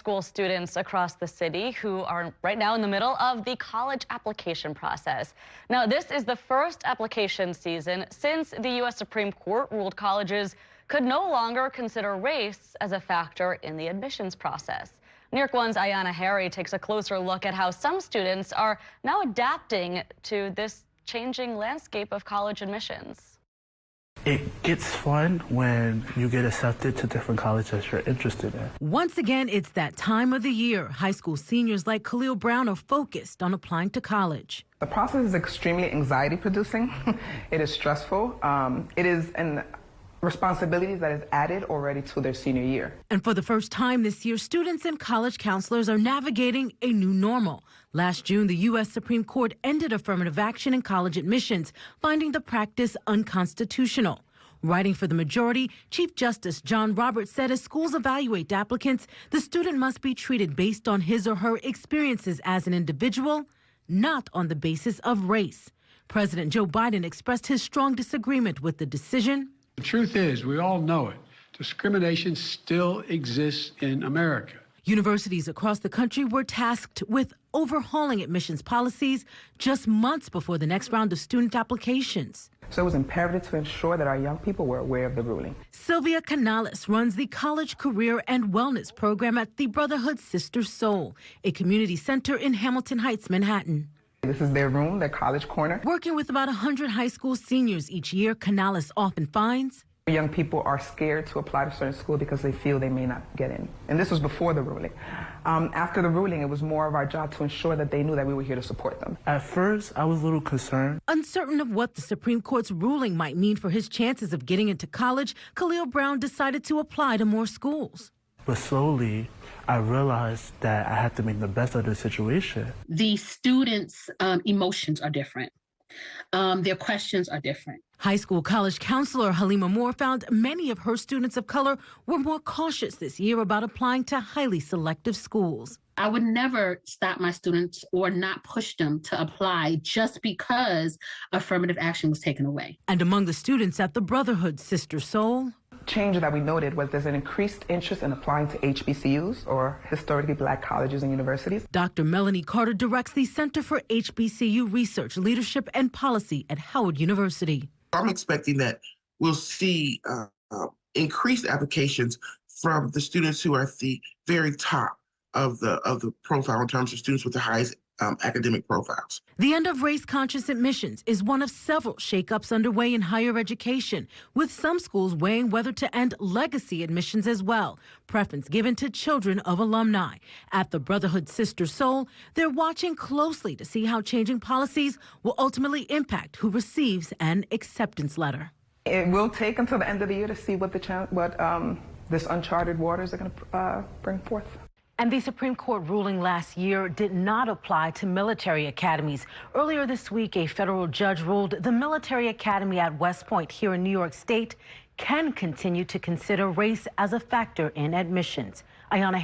School students across the city who are right now in the middle of the college application process. Now, this is the first application season since the U.S. Supreme Court ruled colleges could no longer consider race as a factor in the admissions process. NY1's Ayana takes a closer look at how some students are now adapting to this changing landscape of college admissions. It gets fun when you get accepted to different colleges you're interested in. Once again, it's that time of the year. High school seniors like Khalil Brown are focused on applying to college. The process is extremely anxiety-producing. It is stressful. It is an responsibilities that is added already to their senior year. And for the first time this year, students and college counselors are navigating a new normal. Last June, the U.S. Supreme Court ended affirmative action in college admissions, finding the practice unconstitutional. Writing for the majority, Chief Justice John Roberts said as schools evaluate applicants, the student must be treated based on his or her experiences as an individual, not on the basis of race. President Joe Biden expressed his strong disagreement with the decision. The truth is, we all know it. Discrimination still exists in America. Universities across the country were tasked with overhauling admissions policies just months before the next round of student applications. So it was imperative to ensure that our young people were aware of the ruling. Sylvia Canales runs the College Career and Wellness Program at the Brotherhood Sister Soul, a community center in Hamilton Heights, Manhattan. This is their room, their college corner. Working with about 100 high school seniors each year, Canales often finds young people are scared to apply to certain schools because they feel they may not get in. And this was before the ruling. After the ruling, it was more of our job to ensure that they knew that we were here to support them. At first, I was a little concerned. Uncertain of what the Supreme Court's ruling might mean for his chances of getting into college, Khalil Brown decided to apply to more schools. But slowly, I realized that I had to make the best of the situation. The students' emotions are different. Their questions are different. High school college counselor Halima Moore found many of her students of color were more cautious this year about applying to highly selective schools. I would never stop my students or not push them to apply just because affirmative action was taken away. And among the students at the Brotherhood Sister Soul, change that we noted was there's an increased interest in applying to HBCUs, or historically black colleges and universities. Dr. Melanie Carter directs the Center for HBCU Research, Leadership, and Policy at Howard University. I'm expecting that we'll see increased applications from the students who are at the very top of the profile in terms of students with the highest academic profiles. The end of race-conscious admissions is one of several shakeups underway in higher education, with some schools weighing whether to end legacy admissions as well, preference given to children of alumni. At the Brotherhood Sister Soul, they're watching closely to see how changing policies will ultimately impact who receives an acceptance letter. It will take until the end of the year to see what this uncharted waters are going to bring forth. And the Supreme Court ruling last year did not apply to military academies. Earlier this week, a federal judge ruled the military academy at West Point here in New York State can continue to consider race as a factor in admissions. Ayana,